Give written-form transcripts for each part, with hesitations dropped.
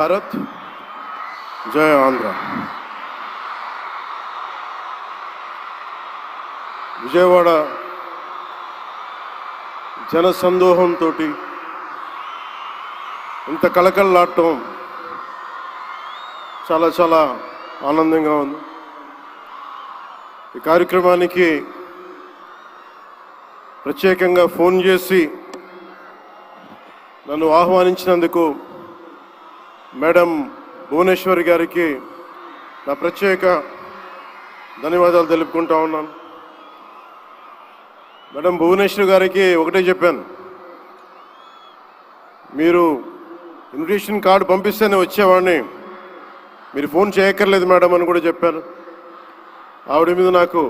భారత్ జయ ఆంధ్ర. విజయవాడ జనసందోహంతో ఇంత కళకళలాడటం చాలా చాలా ఆనందంగా ఉంది. ఈ కార్యక్రమానికి ప్రత్యేకంగా ఫోన్ చేసి నన్ను ఆహ్వానించినందుకు మేడం భువనేశ్వరి గారికి నా ప్రత్యేక ధన్యవాదాలు తెలుపుకుంటా ఉన్నాను. మేడం భువనేశ్వరి గారికి ఒకటే చెప్పాను, మీరు ఇన్విటేషన్ కార్డు పంపిస్తేనే వచ్చేవాడిని, మీరు ఫోన్ చేయక్కర్లేదు మేడం అని కూడా చెప్పాను. ఆవిడ మీద నాకు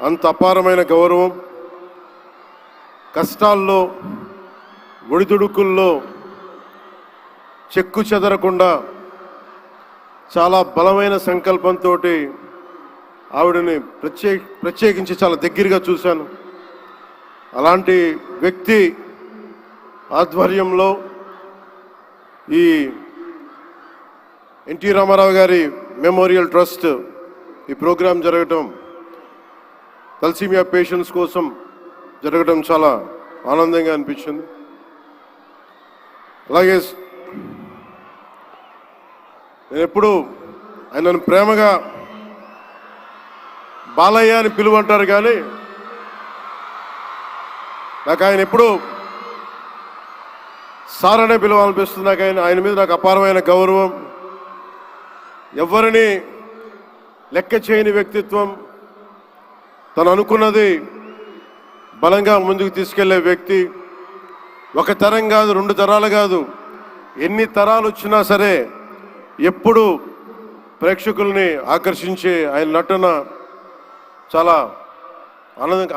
అంత అపారమైన గౌరవం. కష్టాల్లో ఒడిదుడుకుల్లో చెక్కు చెదరకుండా చాలా బలమైన సంకల్పంతో ఆవిడని ప్రత్యేకించి చాలా దగ్గరగా చూశాను. అలాంటి వ్యక్తి ఆధ్వర్యంలో ఈ ఎన్టీ రామారావు గారి మెమోరియల్ ట్రస్ట్ ఈ ప్రోగ్రాం జరగటం, తలసీమియా పేషెంట్స్ కోసం జరగడం చాలా ఆనందంగా అనిపించింది. అలాగే నేను ఎప్పుడు ఆయనను ప్రేమగా బాలయ్య అని పిలువంటారు, కానీ నాకు ఆయన ఎప్పుడు సార్ అనే పిలవాలనిపిస్తుంది. నాకు ఆయన మీద నాకు అపారమైన గౌరవం. ఎవరిని లెక్క చేయని వ్యక్తిత్వం, తను అనుకున్నది బలంగా ముందుకు తీసుకెళ్లే వ్యక్తి. ఒక తరం కాదు, 2 తరాలు కాదు, ఎన్ని తరాలు వచ్చినా సరే ఎప్పుడు ప్రేక్షకుల్ని ఆకర్షించే ఆయన నటన చాలా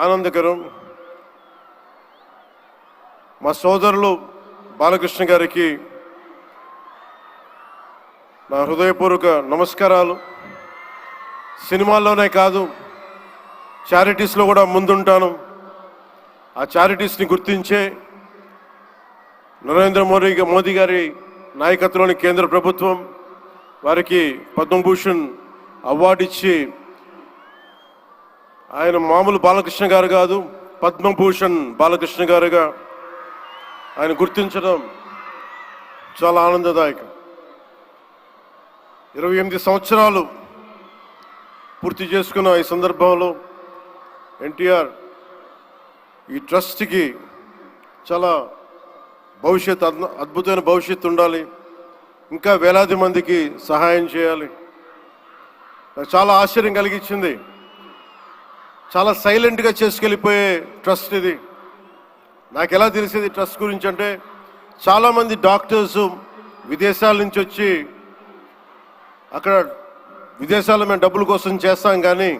ఆనందకరం. మా సోదరులు బాలకృష్ణ గారికి నా హృదయపూర్వక నమస్కారాలు. సినిమాల్లోనే కాదు, చారిటీస్లో కూడా ముందుంటాను. ఆ చారిటీస్ని గుర్తించే నరేంద్ర మోదీ గారి నాయకత్వంలోని కేంద్ర ప్రభుత్వం వారికి పద్మభూషణ్ అవార్డు ఇచ్చి, ఆయన మామూలు బాలకృష్ణ గారు కాదు, పద్మభూషణ్ బాలకృష్ణ గారుగా ఆయన గుర్తించడం చాలా ఆనందదాయకం. 28 సంవత్సరాలు పూర్తి చేసుకున్న ఈ సందర్భంలో ఎన్టీఆర్ ఈ ట్రస్ట్కి చాలా అద్భుతమైన భవిష్యత్తు ఉండాలి, ఇంకా వేలాది మందికి సహాయం చేయాలి. నాకు చాలా ఆశ్చర్యం కలిగించింది. చాలా సైలెంట్గా చేసుకెళ్ళిపోయే ట్రస్ట్ ఇది. నాకు ఎలా తెలిసేది ట్రస్ట్ గురించి అంటే, చాలామంది డాక్టర్స్ విదేశాల నుంచి వచ్చి అక్కడ విదేశాల్లో మేము డబ్బుల కోసం చేస్తాం, కానీ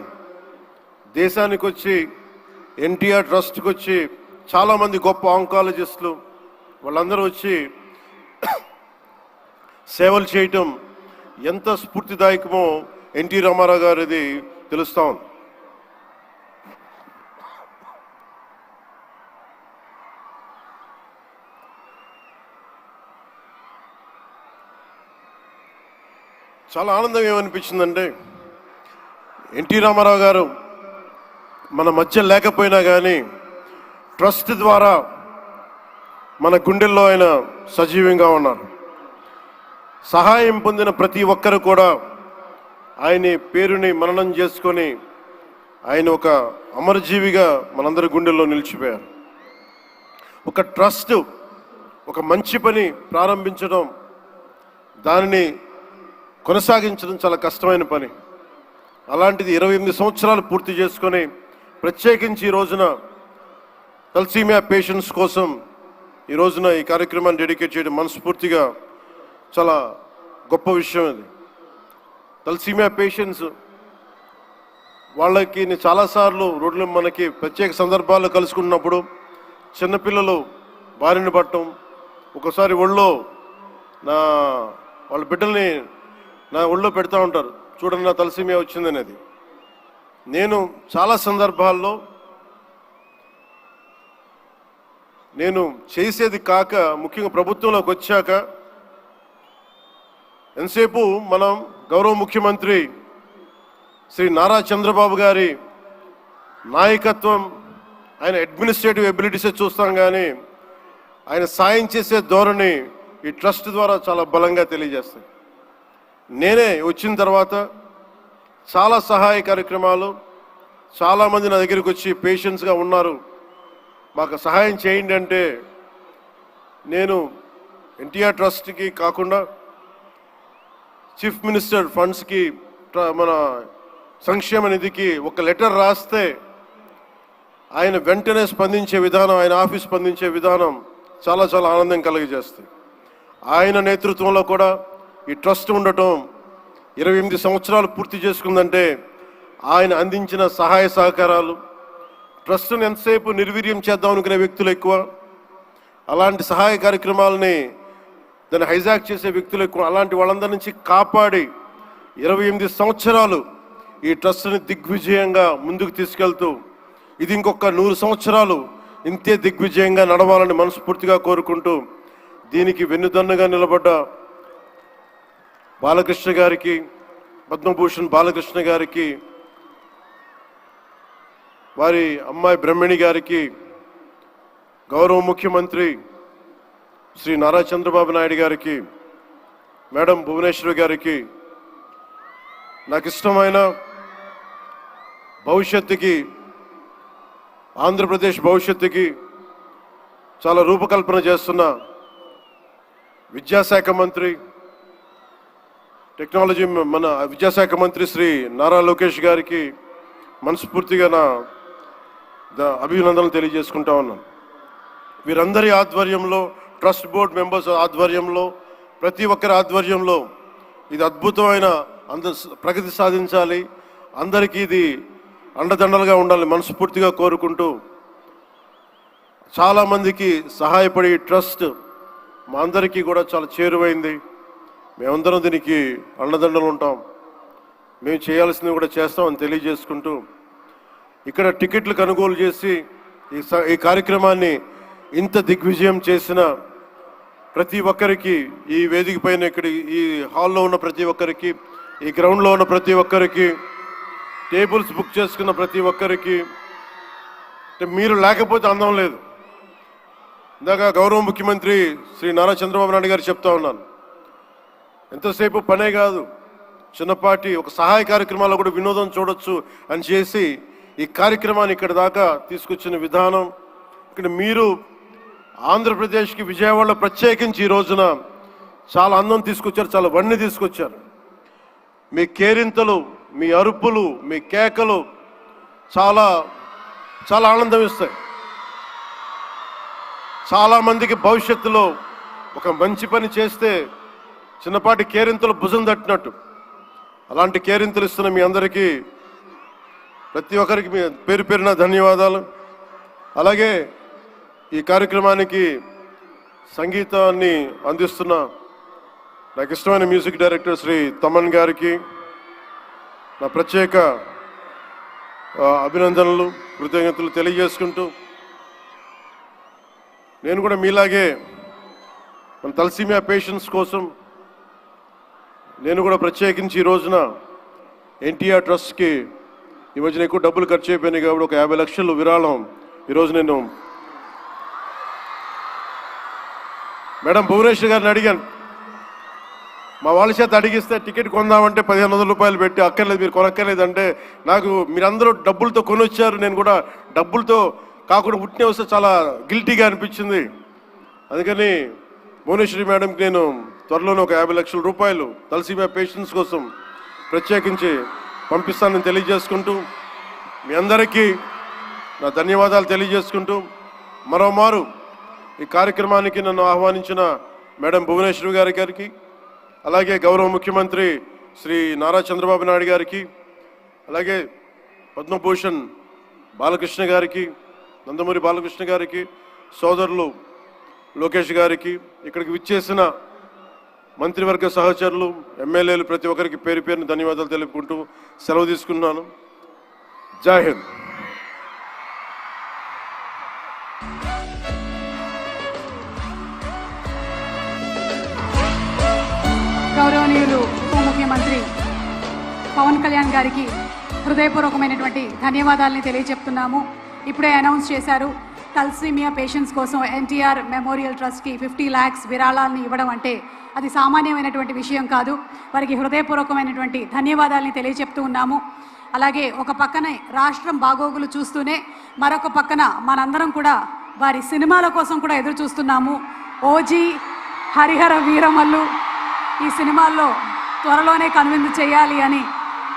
దేశానికి వచ్చి ఎన్టీఆర్ ట్రస్ట్కి వచ్చి చాలామంది గొప్ప ఆంకాలజిస్టులు వాళ్ళందరూ వచ్చి సేవలు చేయటం ఎంత స్ఫూర్తిదాయకమో ఎన్టీ రామారావు గారిది తెలుస్తా ఉంది. చాలా ఆనందం ఏమనిపించిందంటే, ఎన్టీ రామారావు గారు మన మధ్య లేకపోయినా కానీ ట్రస్ట్ ద్వారా మన గుండెల్లో ఆయన సజీవంగా ఉన్నారు. సహాయం పొందిన ప్రతి ఒక్కరు కూడా ఆయన పేరుని మననం చేసుకొని ఆయన ఒక అమరజీవిగా మనందరి గుండెల్లో నిలిచిపోయారు. ఒక ట్రస్ట్, ఒక మంచి పని ప్రారంభించడం, దానిని కొనసాగించడం చాలా కష్టమైన పని. అలాంటిది 28 సంవత్సరాలు పూర్తి చేసుకొని ప్రత్యేకించి ఈ రోజున తలసీమియా పేషెంట్స్ కోసం ఈ రోజున ఈ కార్యక్రమాన్ని డెడికేట్ చేయడం మనస్ఫూర్తిగా చాలా గొప్ప విషయం. అది తలసీమియా పేషెంట్స్ వాళ్ళకి నేను చాలాసార్లు రోడ్లు మనకి ప్రత్యేక సందర్భాల్లో కలుసుకున్నప్పుడు చిన్నపిల్లలు బారిన పడటం, ఒకసారి ఒళ్ళో వాళ్ళ బిడ్డల్ని నా ఒళ్ళో పెడతా ఉంటారు, చూడండి నా తలసీమియా వచ్చిందనేది. నేను చాలా సందర్భాల్లో నేను చేసేది కాక, ముఖ్యంగా ప్రభుత్వంలోకి వచ్చాక ఎంతసేపు మనం గౌరవ ముఖ్యమంత్రి శ్రీ నారా చంద్రబాబు గారి నాయకత్వం, ఆయన అడ్మినిస్ట్రేటివ్ ఎబిలిటీసే చూస్తాం, కానీ ఆయన సాయం చేసే ధోరణి ఈ ట్రస్ట్ ద్వారా చాలా బలంగా తెలియజేస్తాయి. నేనే వచ్చిన తర్వాత చాలా సహాయ కార్యక్రమాలు, చాలామంది నా దగ్గరికి వచ్చి పేషెంట్స్గా ఉన్నారు, మాకు సహాయం చేయండి అంటే నేను ఎన్టీఆర్ ట్రస్ట్కి కాకుండా చీఫ్ మినిస్టర్ ఫండ్స్కి, మన సంక్షేమ నిధికి ఒక లెటర్ రాస్తే ఆయన వెంటనే స్పందించే విధానం, ఆయన ఆఫీస్ స్పందించే విధానం చాలా చాలా ఆనందం కలిగజేస్తుంది. ఆయన నేతృత్వంలో కూడా ఈ ట్రస్ట్ ఉండటం 28 సంవత్సరాలు పూర్తి చేసుకుందంటే ఆయన అందించిన సహాయ సహకారాలు, ట్రస్ట్ను ఎంతసేపు నిర్వీర్యం చేద్దాం అనుకునే వ్యక్తులు ఎక్కువ, అలాంటి సహాయ కార్యక్రమాలని దాన్ని హైజాక్ చేసే వ్యక్తులు ఎక్కువ. అలాంటి వాళ్ళందరి నుంచి కాపాడి 28 సంవత్సరాలు ఈ ట్రస్ట్ని దిగ్విజయంగా ముందుకు తీసుకెళ్తూ ఇది ఇంకొక 100 సంవత్సరాలు ఇంతే దిగ్విజయంగా నడవాలని మనస్ఫూర్తిగా కోరుకుంటూ, దీనికి వెన్నుదన్నుగా నిలబడ్డ బాలకృష్ణ గారికి, పద్మభూషణ్ బాలకృష్ణ గారికి, వారి అమ్మాయి బ్రహ్మణి గారికి, గౌరవ ముఖ్యమంత్రి శ్రీ నారా చంద్రబాబు నాయుడు గారికి, మేడం భువనేశ్వరి గారికి, నాకు ఇష్టమైన భవిష్యత్తుకి, ఆంధ్రప్రదేశ్ భవిష్యత్తుకి చాలా రూపకల్పన చేస్తున్న విద్యాశాఖ మంత్రి, టెక్నాలజీ మన విద్యాశాఖ మంత్రి శ్రీ నారా లోకేష్ గారికి మనస్ఫూర్తిగా నా అభినందనలు తెలియజేసుకుంటా ఉన్నాను. వీరందరి ఆధ్వర్యంలో, ట్రస్ట్ బోర్డ్ మెంబర్స్ ఆధ్వర్యంలో, ప్రతి ఒక్కరి ఆధ్వర్యంలో ఇది అద్భుతమైన ప్రగతి సాధించాలి, అందరికీ ఇది అండదండలుగా ఉండాలి మనస్ఫూర్తిగా కోరుకుంటూ, చాలామందికి సహాయపడి ట్రస్ట్ మా అందరికీ కూడా చాలా చేరువైంది. మేమందరం దీనికి అండదండలు ఉంటాం, మేము చేయాల్సింది కూడా చేస్తామని తెలియజేసుకుంటూ, ఇక్కడ టికెట్లు కొనుగోలు చేసి ఈ కార్యక్రమాన్ని ఇంత దిగ్విజయం చేసిన ప్రతి ఒక్కరికి, ఈ వేదిక పైన ఇక్కడ ఈ హాల్లో ఉన్న ప్రతి ఒక్కరికి, ఈ గ్రౌండ్లో ఉన్న ప్రతి ఒక్కరికి, టేబుల్స్ బుక్ చేసుకున్న ప్రతి ఒక్కరికి, మీరు లేకపోతే అందం లేదు. ఇందాక గౌరవ ముఖ్యమంత్రి శ్రీ నారా చంద్రబాబు నాయుడు గారు చెప్తా ఉన్నాను, ఎంతసేపు పనే కాదు, చిన్నపాటి ఒక సహాయ కార్యక్రమాల్లో కూడా వినోదం చూడొచ్చు అని చేసి ఈ కార్యక్రమాన్ని ఇక్కడ దాకా తీసుకొచ్చిన విధానం, ఇక్కడ మీరు ఆంధ్రప్రదేశ్కి విజయవాడలో ప్రత్యేకించి ఈ రోజున చాలా అందం తీసుకొచ్చారు, చాలా వన్నె తీసుకొచ్చారు. మీ కేరింతలు, మీ అరుపులు, మీ కేకలు చాలా చాలా ఆనందం ఇస్తాయి. చాలామందికి భవిష్యత్తులో ఒక మంచి పని చేస్తే చిన్నపాటి కేరింతలు భుజం తట్టినట్టు, అలాంటి కేరింతలు ఇస్తున్న మీ అందరికీ, ప్రతి ఒక్కరికి మీ పేరు పేరున ధన్యవాదాలు. అలాగే ఈ కార్యక్రమానికి సంగీతాన్ని అందిస్తున్న నాకు ఇష్టమైన మ్యూజిక్ డైరెక్టర్ శ్రీ తమన్ గారికి నా ప్రత్యేక అభినందనలు, కృతజ్ఞతలు తెలియజేసుకుంటూ, నేను కూడా మీలాగే మన తలసీమియా పేషెంట్స్ కోసం నేను కూడా ప్రత్యేకించి ఈ రోజున ఎన్టీఆర్ ట్రస్ట్కి ఈ మధ్యన ఎక్కువ డబ్బులు ఖర్చు అయిపోయినాయి కాబట్టి ఒక 50 లక్షలు విరాళం ఈరోజు నేను మేడం భువనేశ్వర్ గారిని అడిగాను. మా వాళ్ళ చేత అడిగిస్తే టికెట్ కొందామంటే 1500 రూపాయలు పెట్టి, అక్కర్లేదు మీరు కొనక్కర్లేదు అంటే, నాకు మీరందరూ డబ్బులతో కొనొచ్చారు, నేను కూడా డబ్బులతో కాకుండా పుట్టిన వస్తే చాలా గిల్టీగా అనిపించింది. అందుకని భువనేశ్వరి మేడంకి నేను త్వరలోనే ఒక 50 లక్షల రూపాయలు తలసీమియా పేషెంట్స్ కోసం ప్రత్యేకించి పంపిస్తానని తెలియజేసుకుంటూ, మీ అందరికీ నా ధన్యవాదాలు తెలియజేసుకుంటూ, మరోమారు ఈ కార్యక్రమానికి నన్ను ఆహ్వానించిన మేడం భువనేశ్వరి గారికి, అలాగే గౌరవ ముఖ్యమంత్రి శ్రీ నారా చంద్రబాబు నాయుడు గారికి, అలాగే పద్మభూషణ్ బాలకృష్ణ గారికి, నందమూరి బాలకృష్ణ గారికి, సోదరులు లోకేష్ గారికి, ఇక్కడికి విచ్చేసిన మంత్రివర్గ సహచరులు, ఎమ్మెల్యేలు ప్రతి ఒక్కరికి పేరు పేరుని ధన్యవాదాలు తెలుపుకుంటూ సెలవు తీసుకున్నాను. జై హింద్. గౌరవనీయులు ఉప ముఖ్యమంత్రి పవన్ కళ్యాణ్ గారికి హృదయపూర్వకమైనటువంటి ధన్యవాదాలని తెలియజెప్తున్నాము. ఇప్పుడే అనౌన్స్ చేశారు, తలసేమియా పేషెంట్స్ కోసం ఎన్టీఆర్ మెమోరియల్ ట్రస్ట్కి 50 lakhs విరాళాలను ఇవ్వడం అంటే అది సామాన్యమైనటువంటి విషయం కాదు. వారికి హృదయపూర్వకమైనటువంటి ధన్యవాదాలని తెలియజెప్తూ ఉన్నాము. అలాగే ఒక పక్కనే రాష్ట్రం బాగోగులు చూస్తూనే మరొక పక్కన మనందరం కూడా వారి సినిమాల కోసం కూడా ఎదురు చూస్తున్నాము. ఓజీ, హరిహర వీరమల్లు ఈ సినిమాల్లో త్వరలోనే కనువిందు చేయాలి అని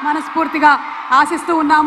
మనస్ఫూర్తిగా ఆశిస్తూ ఉన్నాము.